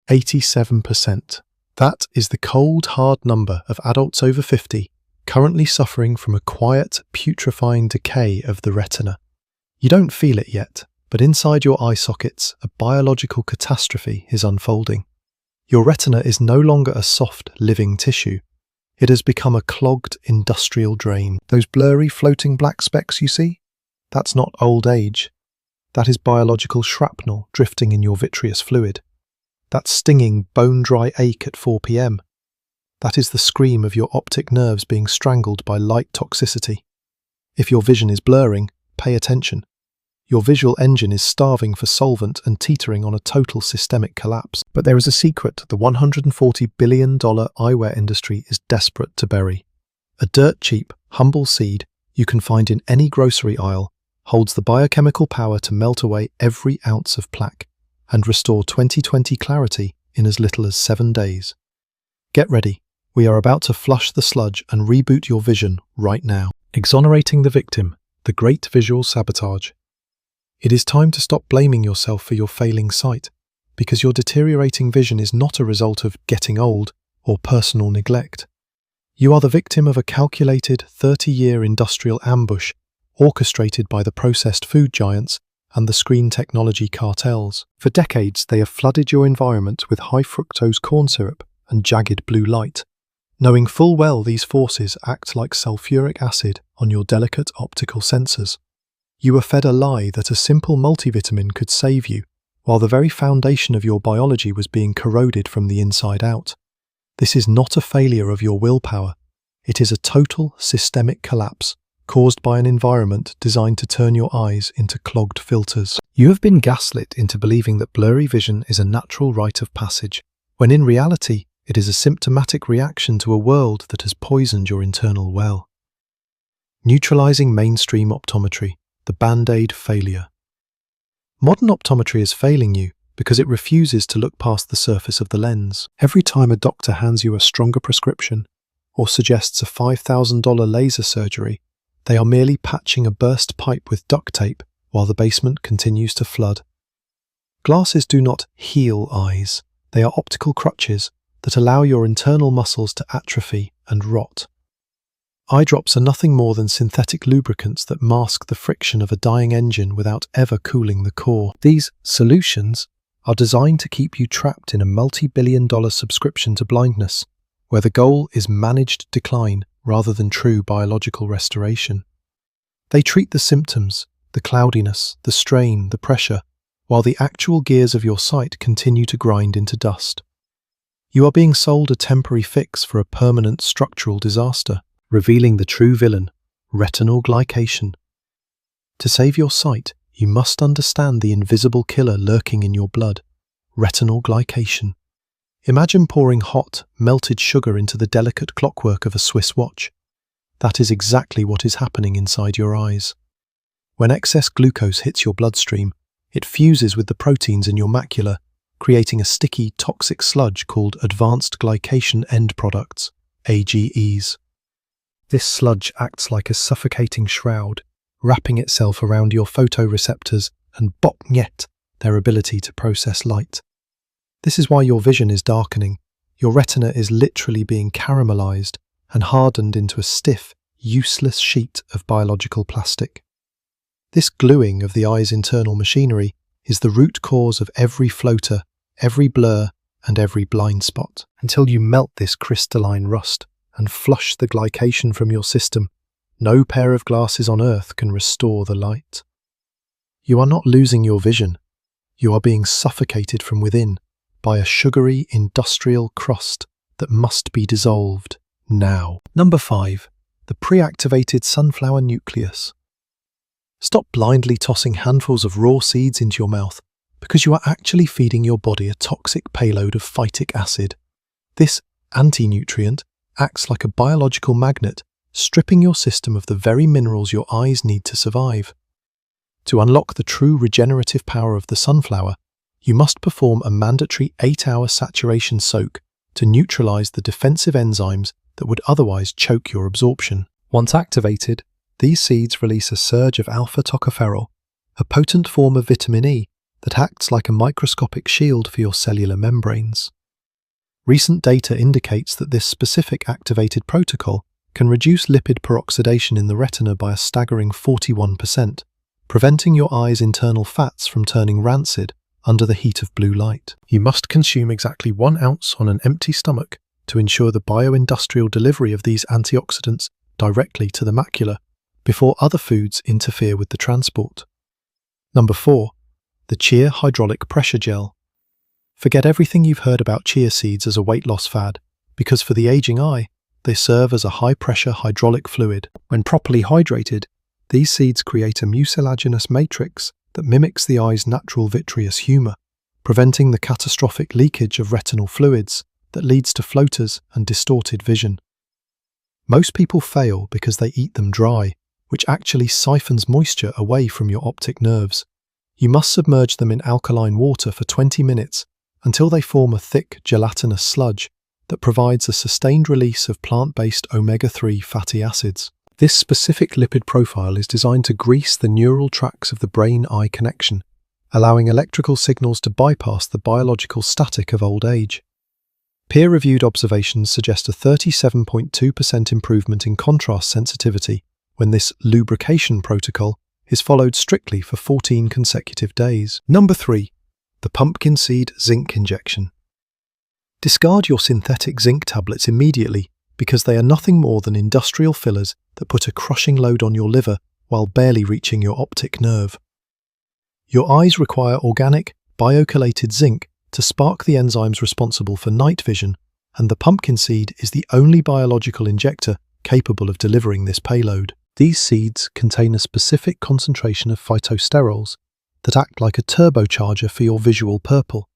87%. That is the cold, hard number of adults over 50 currently suffering from a quiet, putrefying decay of the retina. You don't feel it yet, but inside your eye sockets, a biological catastrophe is unfolding. Your retina is no longer a soft, living tissue. It has become a clogged industrial drain. Those blurry, floating black specks you see? That's not old age. That is biological shrapnel drifting in your vitreous fluid. That stinging, bone-dry ache at 4 p.m. That is the scream of your optic nerves being strangled by light toxicity. If your vision is blurring, pay attention. Your visual engine is starving for solvent and teetering on a total systemic collapse. But there is a secret the $140 billion eyewear industry is desperate to bury. A dirt-cheap, humble seed you can find in any grocery aisle holds the biochemical power to melt away every ounce of plaque and restore 20/20 clarity in as little as 7 days. Get ready. We are about to flush the sludge and reboot your vision right now. Exonerating the victim, the great visual sabotage. It is time to stop blaming yourself for your failing sight, because your deteriorating vision is not a result of getting old or personal neglect. You are the victim of a calculated 30-year industrial ambush orchestrated by the processed food giants and the screen technology cartels. For decades, they have flooded your environment with high-fructose corn syrup and jagged blue light, knowing full well these forces act like sulfuric acid on your delicate optical sensors. You were fed a lie that a simple multivitamin could save you, while the very foundation of your biology was being corroded from the inside out. This is not a failure of your willpower. It is a total systemic collapse caused by an environment designed to turn your eyes into clogged filters. You have been gaslit into believing that blurry vision is a natural rite of passage, when in reality it is a symptomatic reaction to a world that has poisoned your internal well. Neutralizing mainstream optometry. The Band-Aid failure. Modern optometry is failing you because it refuses to look past the surface of the lens. Every time a doctor hands you a stronger prescription or suggests a $5,000 laser surgery, they are merely patching a burst pipe with duct tape while the basement continues to flood. Glasses do not heal eyes. They are optical crutches that allow your internal muscles to atrophy and rot. Eye drops are nothing more than synthetic lubricants that mask the friction of a dying engine without ever cooling the core. These solutions are designed to keep you trapped in a multi-billion-dollar subscription to blindness, where the goal is managed decline rather than true biological restoration. They treat the symptoms, the cloudiness, the strain, the pressure, while the actual gears of your sight continue to grind into dust. You are being sold a temporary fix for a permanent structural disaster, revealing the true villain, retinal glycation. To save your sight, you must understand the invisible killer lurking in your blood, retinal glycation. Imagine pouring hot, melted sugar into the delicate clockwork of a Swiss watch. That is exactly what is happening inside your eyes. When excess glucose hits your bloodstream, it fuses with the proteins in your macula, creating a sticky, toxic sludge called advanced glycation end products, AGEs. This sludge acts like a suffocating shroud, wrapping itself around your photoreceptors and botnet their ability to process light. This is why your vision is darkening. Your retina is literally being caramelized and hardened into a stiff, useless sheet of biological plastic. This gluing of the eye's internal machinery is the root cause of every floater, every blur, and every blind spot. Until you melt this crystalline rust and flush the glycation from your system, no pair of glasses on earth can restore the light. You are not losing your vision. You are being suffocated from within by a sugary industrial crust that must be dissolved now. Number 5. The pre-activated sunflower nucleus. Stop blindly tossing handfuls of raw seeds into your mouth because you are actually feeding your body a toxic payload of phytic acid. This anti-nutrient acts like a biological magnet, stripping your system of the very minerals your eyes need to survive. To unlock the true regenerative power of the sunflower, you must perform a mandatory 8-hour saturation soak to neutralize the defensive enzymes that would otherwise choke your absorption. Once activated, these seeds release a surge of alpha tocopherol, a potent form of vitamin E that acts like a microscopic shield for your cellular membranes. Recent data indicates that this specific activated protocol can reduce lipid peroxidation in the retina by a staggering 41%, preventing your eye's internal fats from turning rancid under the heat of blue light. You must consume exactly 1 ounce on an empty stomach to ensure the bioindustrial delivery of these antioxidants directly to the macula before other foods interfere with the transport. Number 4. The Chia Hydraulic Pressure Gel. Forget everything you've heard about chia seeds as a weight loss fad, because for the aging eye, they serve as a high-pressure hydraulic fluid. When properly hydrated, these seeds create a mucilaginous matrix that mimics the eye's natural vitreous humor, preventing the catastrophic leakage of retinal fluids that leads to floaters and distorted vision. Most people fail because they eat them dry, which actually siphons moisture away from your optic nerves. You must submerge them in alkaline water for 20 minutes until they form a thick, gelatinous sludge that provides a sustained release of plant-based omega-3 fatty acids. This specific lipid profile is designed to grease the neural tracts of the brain-eye connection, allowing electrical signals to bypass the biological static of old age. Peer-reviewed observations suggest a 37.2% improvement in contrast sensitivity when this lubrication protocol is followed strictly for 14 consecutive days. Number 3. The pumpkin seed zinc injection. Discard your synthetic zinc tablets immediately because they are nothing more than industrial fillers that put a crushing load on your liver while barely reaching your optic nerve. Your eyes require organic, biochelated zinc to spark the enzymes responsible for night vision, and the pumpkin seed is the only biological injector capable of delivering this payload. These seeds contain a specific concentration of phytosterols that act like a turbocharger for your visual purple,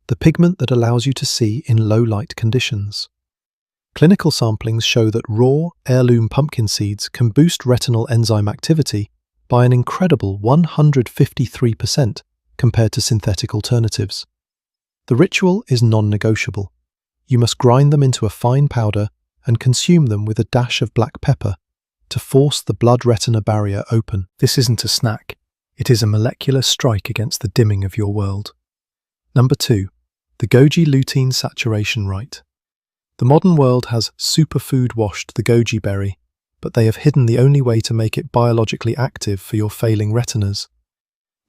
the pigment that allows you to see in low-light conditions. Clinical samplings show that raw, heirloom pumpkin seeds can boost retinal enzyme activity by an incredible 153% compared to synthetic alternatives. The ritual is non-negotiable. You must grind them into a fine powder and consume them with a dash of black pepper to force the blood-retina barrier open. This isn't a snack. It is a molecular strike against the dimming of your world. Number 2. The goji lutein saturation rite. The modern world has superfood-washed the goji berry, but they have hidden the only way to make it biologically active for your failing retinas.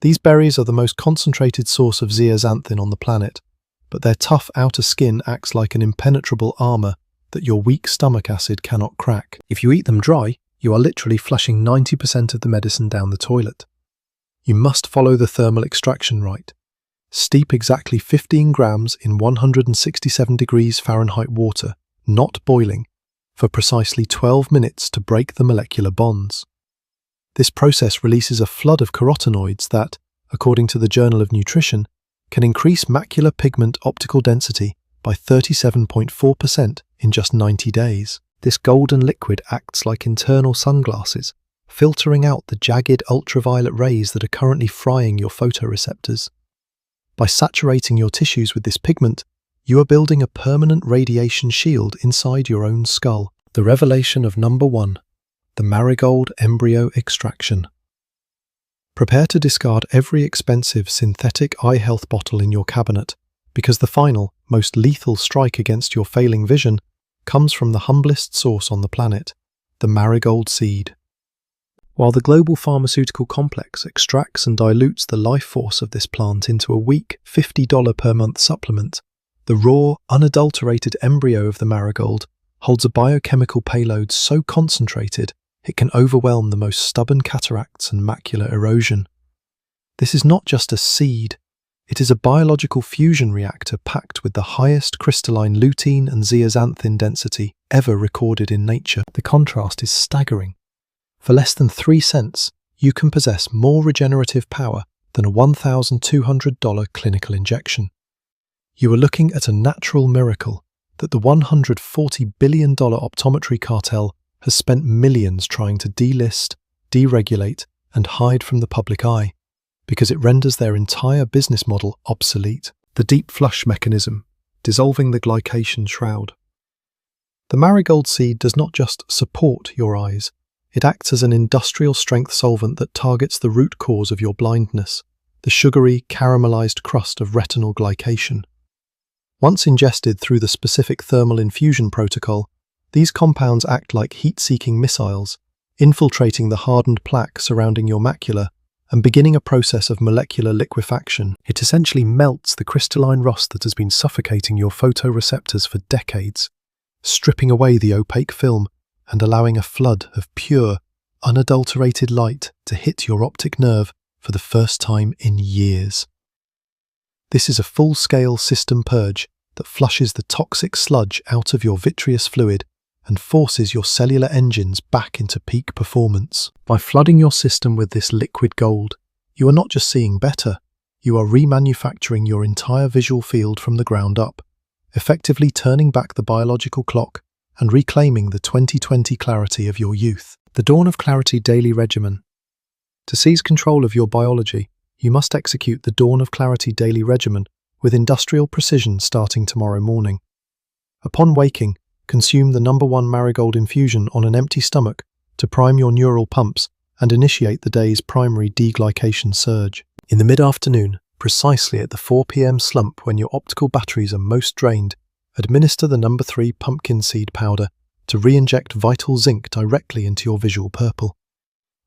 These berries are the most concentrated source of zeaxanthin on the planet, but their tough outer skin acts like an impenetrable armor that your weak stomach acid cannot crack. If you eat them dry, you are literally flushing 90% of the medicine down the toilet. You must follow the thermal extraction rite. Steep exactly 15 grams in 167 degrees Fahrenheit water, not boiling, for precisely 12 minutes to break the molecular bonds. This process releases a flood of carotenoids that, according to the Journal of Nutrition, can increase macular pigment optical density by 37.4% in just 90 days. This golden liquid acts like internal sunglasses, filtering out the jagged ultraviolet rays that are currently frying your photoreceptors. By saturating your tissues with this pigment, you are building a permanent radiation shield inside your own skull. The revelation of number 1. The marigold embryo extraction. Prepare to discard every expensive synthetic eye health bottle in your cabinet, because the final, most lethal strike against your failing vision comes from the humblest source on the planet, the marigold seed. While the global pharmaceutical complex extracts and dilutes the life force of this plant into a weak $50 per month supplement, the raw, unadulterated embryo of the marigold holds a biochemical payload so concentrated it can overwhelm the most stubborn cataracts and macular erosion. This is not just a seed, it is a biological fusion reactor packed with the highest crystalline lutein and zeaxanthin density ever recorded in nature. The contrast is staggering. For less than 3 cents, you can possess more regenerative power than a $1,200 clinical injection. You are looking at a natural miracle that the $140 billion optometry cartel has spent millions trying to delist, deregulate, and hide from the public eye, because it renders their entire business model obsolete. The deep flush mechanism, dissolving the glycation shroud. The marigold seed does not just support your eyes, it acts as an industrial-strength solvent that targets the root cause of your blindness, the sugary, caramelized crust of retinal glycation. Once ingested through the specific thermal infusion protocol, these compounds act like heat-seeking missiles, infiltrating the hardened plaque surrounding your macula and beginning a process of molecular liquefaction. It essentially melts the crystalline rust that has been suffocating your photoreceptors for decades, stripping away the opaque film and allowing a flood of pure, unadulterated light to hit your optic nerve for the first time in years. This is a full-scale system purge that flushes the toxic sludge out of your vitreous fluid and forces your cellular engines back into peak performance. By flooding your system with this liquid gold, you are not just seeing better, you are remanufacturing your entire visual field from the ground up, effectively turning back the biological clock and reclaiming the 20/20 clarity of your youth. The Dawn of Clarity Daily Regimen. To seize control of your biology, you must execute the Dawn of Clarity Daily Regimen with industrial precision starting tomorrow morning. Upon waking, consume the #1 marigold infusion on an empty stomach to prime your neural pumps and initiate the day's primary deglycation surge. In the mid-afternoon, precisely at the 4 p.m. slump when your optical batteries are most drained, administer the #3 pumpkin seed powder to re-inject vital zinc directly into your visual purple.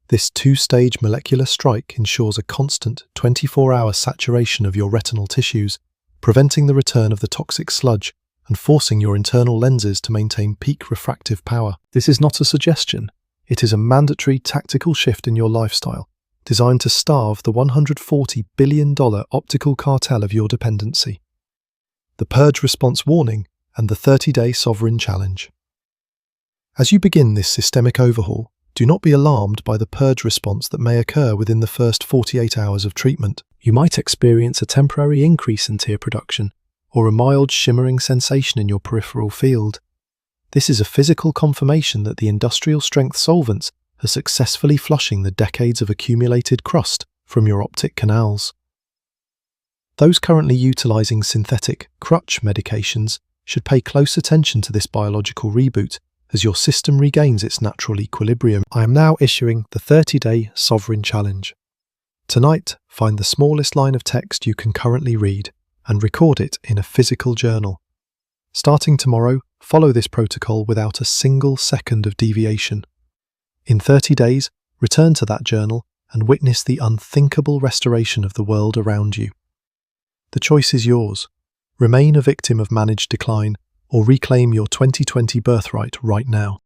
This two-stage molecular strike ensures a constant 24-hour saturation of your retinal tissues, preventing the return of the toxic sludge and forcing your internal lenses to maintain peak refractive power. This is not a suggestion. It is a mandatory tactical shift in your lifestyle, designed to starve the $140 billion optical cartel of your dependency. The Purge Response Warning and the 30-Day Sovereign Challenge. As you begin this systemic overhaul, do not be alarmed by the purge response that may occur within the first 48 hours of treatment. You might experience a temporary increase in tear production, or a mild shimmering sensation in your peripheral field. This is a physical confirmation that the industrial-strength solvents are successfully flushing the decades of accumulated crust from your optic canals. Those currently utilizing synthetic crutch medications should pay close attention to this biological reboot as your system regains its natural equilibrium. I am now issuing the 30-Day Sovereign Challenge. Tonight, find the smallest line of text you can currently read and record it in a physical journal. Starting tomorrow, follow this protocol without a single second of deviation. In 30 days, return to that journal and witness the unthinkable restoration of the world around you. The choice is yours. Remain a victim of managed decline or reclaim your 2020 birthright right now.